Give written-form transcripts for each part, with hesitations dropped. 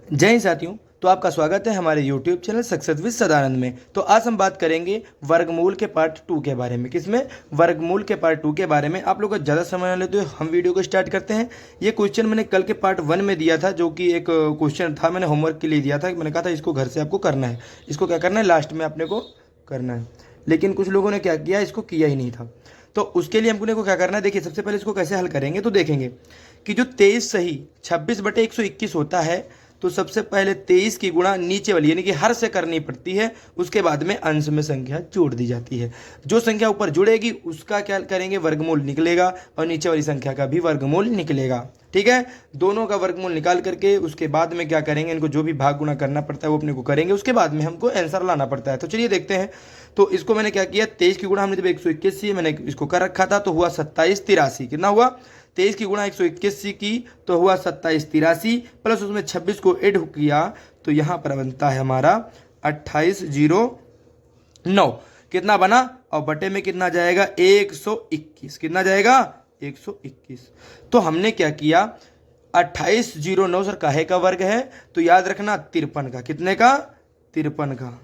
जय हिंद साथियों। तो आपका स्वागत है हमारे YouTube channel success with Sadanand में। तो आज हम बात करेंगे वर्गमूल के पार्ट 2 के बारे में। किसमें? वर्गमूल के पार्ट 2 के बारे में। आप लोग को ज़्यादा समय न लेते हुए हम वीडियो को स्टार्ट करते हैं। ये क्वेश्चन मैंने कल के पार्ट 1 में दिया था, जो कि एक क्वेश्चन था, मैंने होमवर्क के लिए दिया था। मैंने कहा था इसको घर से आपको करना है, इसको क्या करना है, लास्ट में अपने को करना है। लेकिन कुछ लोगों ने क्या किया, इसको किया ही नहीं था। तो उसके लिए हमको क्या करना है, देखिए सबसे पहले इसको कैसे हल करेंगे। तो देखेंगे कि जो 23 सही 26/121 होता है, तो सबसे पहले 23 की गुणा नीचे वाली यानी कि हर से करनी पड़ती है। उसके बाद में अंश में संख्या जोड़ दी जाती है। जो संख्या ऊपर जुड़ेगी उसका क्या करेंगे, वर्गमूल निकलेगा, और नीचे वाली संख्या का भी वर्गमूल निकलेगा। ठीक है, दोनों का वर्गमूल निकाल करके उसके बाद में क्या करेंगे, इनको जो भी भाग गुणा करना पड़ता है वो अपने को करेंगे। उसके बाद में हमको आंसर लाना पड़ता है। तो चलिए देखते हैं। तो इसको मैंने क्या किया, 23 की गुणा हमने जब 181 मैंने इसको कर रखा था, तो हुआ 2783। कितना हुआ? 23 की गुणा 181 की तो हुआ 2783, प्लस उसमें 26 को ऐड किया तो यहाँ पर बनता है हमारा 2809। कितना बना? और बटे में कितना जाएगा, 121। कितना जाएगा? 121। तो हमने क्या किया, 2809 सर काहे का वर्ग है? तो याद रखना 53 का। कितने का? 53 का।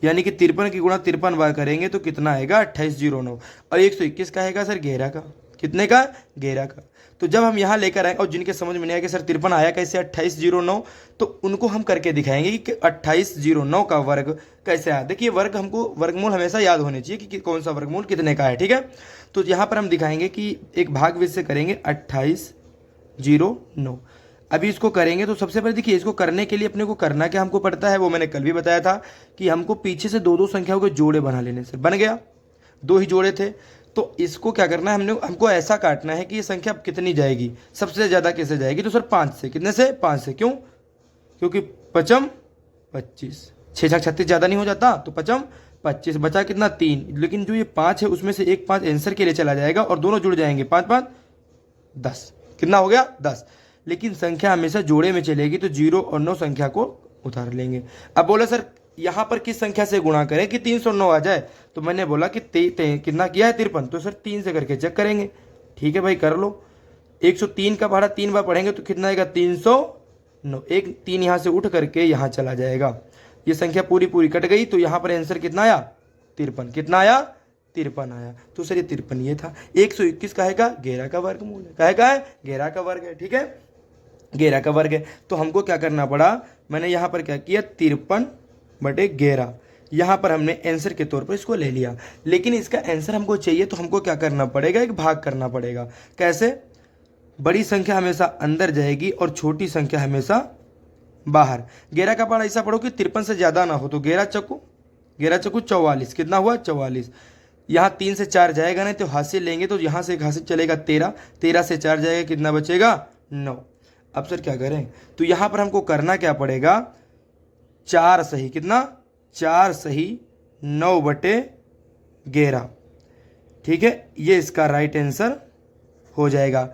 यानी कि 53 की गुणा 53 बार करेंगे तो कितना आएगा, 2809। और 121 का आएगा सर 11 का। कितने का? 11 का। तो जब हम यहाँ लेकर आए, और जिनके समझ में नहीं आया कि सर 53 आया कैसे 2809, तो उनको हम करके दिखाएंगे कि 2809 का वर्ग कैसे आया। देखिए वर्ग हमको वर्गमूल हमेशा याद होने चाहिए कि कौन सा वर्गमूल कितने का है। ठीक है, तो यहाँ पर हम दिखाएंगे कि एक भाग से करेंगे 2809। अभी इसको करेंगे तो सबसे पहले देखिए, इसको करने के लिए अपने को करना क्या हमको पड़ता है, वो मैंने कल भी बताया था कि हमको पीछे से दो दो संख्याओं के जोड़े बना लेने से बन गया। दो ही जोड़े थे, तो इसको क्या करना है, हमको ऐसा काटना है कि ये संख्या कितनी जाएगी, सबसे ज़्यादा कैसे जाएगी। तो सर 5 से। कितने से? 5 से। क्यों? क्योंकि 5 25, 6 6 36 ज़्यादा नहीं हो जाता, तो 5 25 बचा कितना, 3। लेकिन जो ये 5 है उसमें से एक 5 आंसर के लिए चला जाएगा और दोनों जुड़ जाएंगे, 5 5 10। कितना हो गया? 10। लेकिन संख्या हमेशा जोड़े में चलेगी, तो 0 और 9 संख्या को उतार लेंगे। अब बोला सर यहाँ पर किस संख्या से गुणा करें कि 309 आ जाए, तो मैंने बोला कि कितना किया है, 53। तो सर 3 से करके चेक करेंगे। ठीक है भाई, कर लो। 103 का पढ़ा 3 बार पढ़ेंगे तो कितना आएगा, 309। एक 3 यहाँ से उठ करके यहाँ चला जाएगा, ये संख्या पूरी पूरी कट गई, तो यहाँ पर आंसर कितना आया, 53। कितना आया? 53 आया। तो सर ये 53 ये था। 121 काहे का? 11 का वर्गमूल है। काहे का है? 11 का वर्ग है। ठीक है, 11 का वर्ग है। तो हमको क्या करना पड़ा, मैंने यहाँ पर क्या किया, 53/11 यहाँ पर हमने आंसर के तौर पर इसको ले लिया। लेकिन इसका आंसर हमको चाहिए तो हमको क्या करना पड़ेगा, एक भाग करना पड़ेगा। कैसे? बड़ी संख्या हमेशा अंदर जाएगी और छोटी संख्या हमेशा बाहर। 11 का पढ़ा ऐसा पढ़ो कि 53 से ज़्यादा ना हो, तो 11 चक्कू 44। कितना हुआ? 44। यहाँ 3 से 4 जाएगा नहीं, तो हासिल लेंगे, तो यहाँ से एक हासिल चलेगा 13, 13 से 4 जाएगा, कितना बचेगा? 9। अब सर क्या करें, तो यहाँ पर हमको करना क्या पड़ेगा, 4 सही। कितना? 4 सही 9/11। ठीक है, ये इसका राइट आंसर हो जाएगा।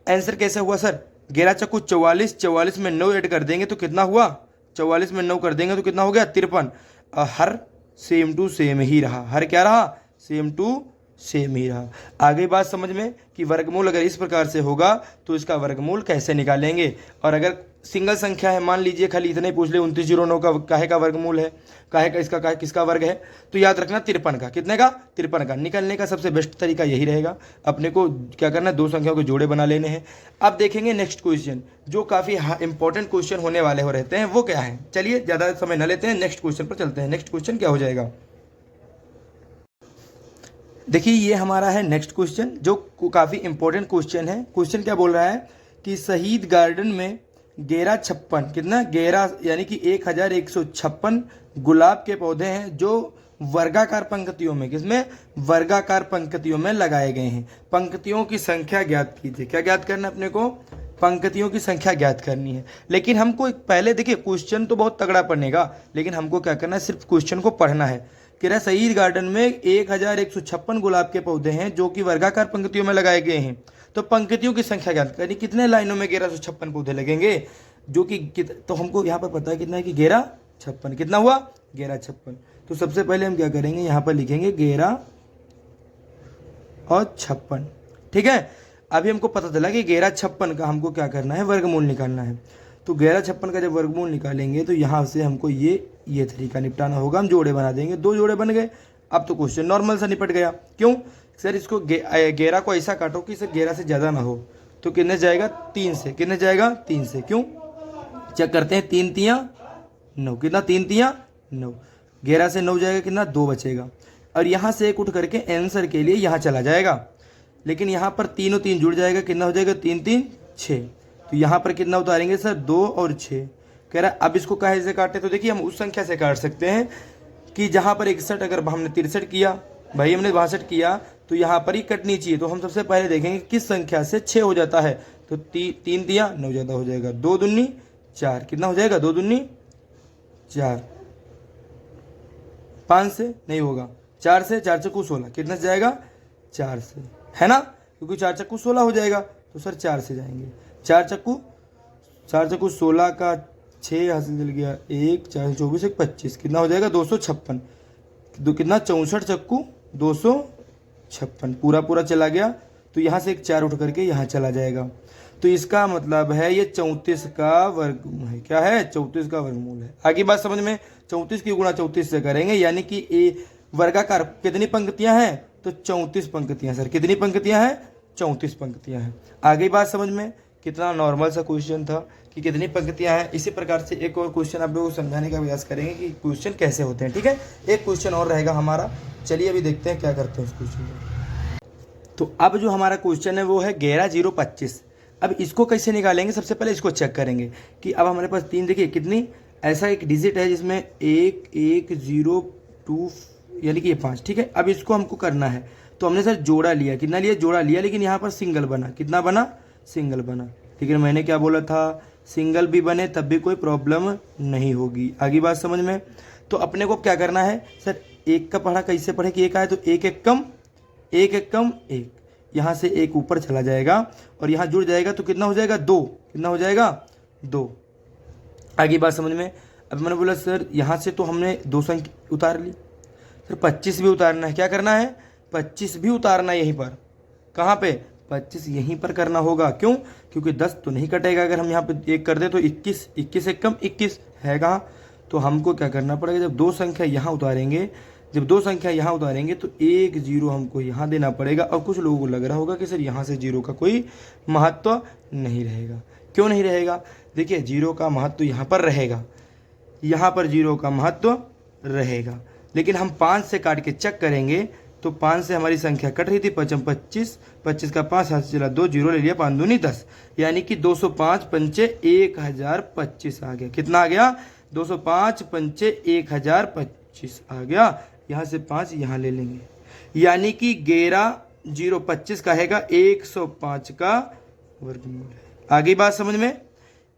आंसर कैसे हुआ सर, 11 चक्कू 44, 44 में 9 ऐड कर देंगे तो कितना हुआ, 44 में 9 कर देंगे तो कितना हो गया, 53। हर सेम टू सेम ही रहा, हर क्या रहा, सेम टू सेम ही रहा। आगे बात समझ में कि वर्गमूल अगर इस प्रकार से होगा तो इसका वर्गमूल कैसे निकालेंगे। और अगर सिंगल संख्या है, मान लीजिए खाली इतना ही पूछ ले, 2909 का काहे का वर्गमूल है, काहे का, इसका काहे किसका वर्ग है, तो याद रखना 53 का। कितने का? 53 का। निकलने का सबसे बेस्ट तरीका यही रहेगा, अपने को क्या करना है, दो संख्याओं के जोड़े बना लेने हैं। अब देखेंगे नेक्स्ट क्वेश्चन, जो काफ़ी इंपॉर्टेंट क्वेश्चन होने वाले हो रहते हैं, वो क्या है। चलिए ज़्यादा समय न लेते हैं, नेक्स्ट क्वेश्चन पर चलते हैं। नेक्स्ट क्वेश्चन क्या हो जाएगा, देखिए ये हमारा है नेक्स्ट क्वेश्चन, जो काफ़ी इंपॉर्टेंट क्वेश्चन है। क्वेश्चन क्या बोल रहा है कि शहीद गार्डन में 1156, कितना 11 यानी कि 1156 गुलाब के पौधे हैं जो वर्गाकार पंक्तियों में, किसमें, वर्गाकार पंक्तियों में लगाए गए हैं। पंक्तियों की संख्या ज्ञात कीजिए। क्या ज्ञात करना है अपने को, पंक्तियों की संख्या ज्ञात करनी है। लेकिन हमको पहले देखिए, क्वेश्चन तो बहुत तगड़ा पढ़ने का, लेकिन हमको क्या करना है, सिर्फ क्वेश्चन को पढ़ना है। कह रहा शहीद गार्डन में 1156 गुलाब के पौधे हैं जो कि वर्गाकार पंक्तियों में लगाए गए हैं। तो पंक्तियों की संख्या ज्ञात करनी, कितने लाइनों में 1156 पौधे लगेंगे, जो कि तो हमको यहाँ पर पता है कितना है कि 1156। कितना हुआ, 1156। तो सबसे पहले हम क्या करेंगे, यहाँ पर लिखेंगे 11 और 56। ठीक है, अभी हमको पता चला कि 1156 का हमको क्या करना है, वर्गमूल निकालना है। तो 1156 का जब वर्गमूल निकालेंगे तो यहाँ से हमको ये तरीका निपटाना होगा। हम जोड़े बना देंगे, 2 जोड़े बन गए। अब तो क्वेश्चन नॉर्मल सा निपट गया। क्यों सर? इसको 11 को ऐसा काटो कि सर 11 से ज़्यादा ना हो, तो कितने जाएगा? 3 से। कितने जाएगा? 3 से। क्यों? चेक करते हैं, 3 तियाँ 9। कितना? 3 तियाँ 9। 11 से 9 जाएगा, कितना? 2 बचेगा। और यहाँ से एक उठ करके आंसर के लिए यहाँ चला जाएगा, लेकिन यहाँ पर 3 और 3 जुड़ जाएगा, कितना हो जाएगा? 3 3 6। तो यहाँ पर कितना उतारेंगे सर? 2 और 6। कह रहा है अब इसको काहे से काटे? तो देखिए हम उस संख्या से काट सकते हैं कि जहाँ पर 61, अगर हमने 63 किया, भाई हमने 62 किया, तो यहाँ पर ही कटनी चाहिए। तो हम सबसे पहले देखेंगे किस संख्या से 6 हो जाता है। तो 3 दिया 9 ज़्यादा हो जाएगा, 2 दूनी 4। कितना हो जाएगा? 2 दूनी 4। 5 से नहीं होगा, 4 से। 4 चक्कू 16। कितना से जाएगा? 4 से, है ना, क्योंकि 4 चक्कू 16 हो जाएगा। तो सर 4 से जाएंगे। 4 चक्कू 16 का 6 हासिल चल गया, 1 4 24 1 25। कितना हो जाएगा? 256। कितना? 64 चक्कू 256। पूरा चला गया। तो यहाँ से एक 4 उठ करके यहाँ चला जाएगा। तो इसका मतलब है ये 34 का वर्गमूल है। क्या है? 34 का वर्गमूल है। आगे बात समझ में? 34 की गुणा 34 से करेंगे, यानी कि ए वर्गाकार कितनी पंक्तियां हैं? तो 34 पंक्तियां। सर कितनी पंक्तियां हैं? 34 पंक्तियां हैं। आगे बात समझ में? कितना नॉर्मल सा क्वेश्चन था कि कितनी पंक्तियां हैं। इसी प्रकार से एक और क्वेश्चन आप लोगों को समझाने का प्रयास करेंगे कि क्वेश्चन कैसे होते हैं। ठीक है, एक क्वेश्चन और रहेगा हमारा। चलिए अभी देखते हैं क्या करते हैं उस क्वेश्चन में। तो अब जो हमारा क्वेश्चन है वो है 11,025। अब इसको कैसे निकालेंगे? सबसे पहले इसको चेक करेंगे कि अब हमारे पास 3, देखिए कितनी, ऐसा एक डिजिट है जिसमें 1 1 0 2, यानी कि ये 5। ठीक है, अब इसको हमको करना है। तो हमने सर जोड़ा लिया, कितना लिया? जोड़ा लिया, लेकिन यहाँ पर सिंगल बना। कितना बना? सिंगल बना। लेकिन मैंने क्या बोला था? सिंगल भी बने तब भी कोई प्रॉब्लम नहीं होगी। आगे बात समझ में? तो अपने को क्या करना है सर? 1 का पढ़ा कैसे पढ़े कि 1 आए तो 1 1 कम 1 1 कम 1, यहाँ से 1 ऊपर चला जाएगा और यहाँ जुड़ जाएगा, तो कितना हो जाएगा? 2। कितना हो जाएगा? 2। आगे बात समझ में? अब मैंने बोला सर यहाँ से तो हमने 2 संख्या उतार ली, सर 25 भी उतारना है। क्या करना है? 25 भी उतारना है। यहीं पर, कहाँ पे? 25 यहीं पर करना होगा। क्यों? क्योंकि 10 तो नहीं कटेगा अगर हम यहाँ पे 1 कर दे, तो 21 21 1 कम 21 है कहाँ? तो हमको क्या करना पड़ेगा? जब 2 संख्या यहाँ उतारेंगे, जब 2 संख्या यहाँ उतारेंगे तो 1 0 हमको यहाँ देना पड़ेगा। और कुछ लोगों को लग रहा होगा कि सर यहाँ से 0 का कोई महत्व नहीं रहेगा। क्यों नहीं रहेगा? देखिए 0 का महत्व यहाँ पर रहेगा, यहाँ पर 0 का महत्व रहेगा। लेकिन हम 5 से काट के चेक करेंगे तो 5 से हमारी संख्या कट रही थी। 5 25, 25 का 5 हाथ से चला, 2 0 ले लिया, 5 दूनी 10, यानी कि 205 पंचे 1025 आ गया। कितना आ गया? 205 पंचे 1025 आ गया। यहाँ से 5 यहाँ ले लेंगे, यानी कि 11,025 कहेगा 105 का वर्गमूल है। आगे बात समझ में?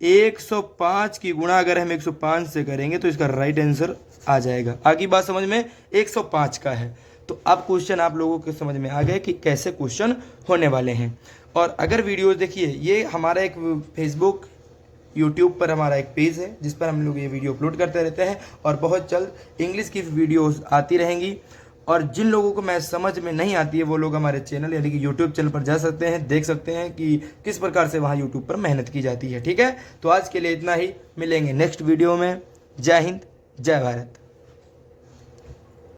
105 की गुणा अगर हम 105 से करेंगे तो इसका राइट आंसर आ जाएगा। आगे बात समझ में? 105 का है। तो अब क्वेश्चन आप लोगों के समझ में आ गए कि कैसे क्वेश्चन होने वाले हैं। और अगर वीडियोस देखिए, ये हमारा एक फेसबुक यूट्यूब पर हमारा एक पेज है जिस पर हम लोग ये वीडियो अपलोड करते रहते हैं, और बहुत जल्द इंग्लिश की वीडियोस आती रहेंगी। और जिन लोगों को मैथ समझ में नहीं आती है वो लोग हमारे चैनल यानी कि यूट्यूब चैनल पर जा सकते हैं, देख सकते हैं कि किस प्रकार से वहाँ यूट्यूब पर मेहनत की जाती है। ठीक है, तो आज के लिए इतना ही, मिलेंगे नेक्स्ट वीडियो में। जय हिंद, जय भारत।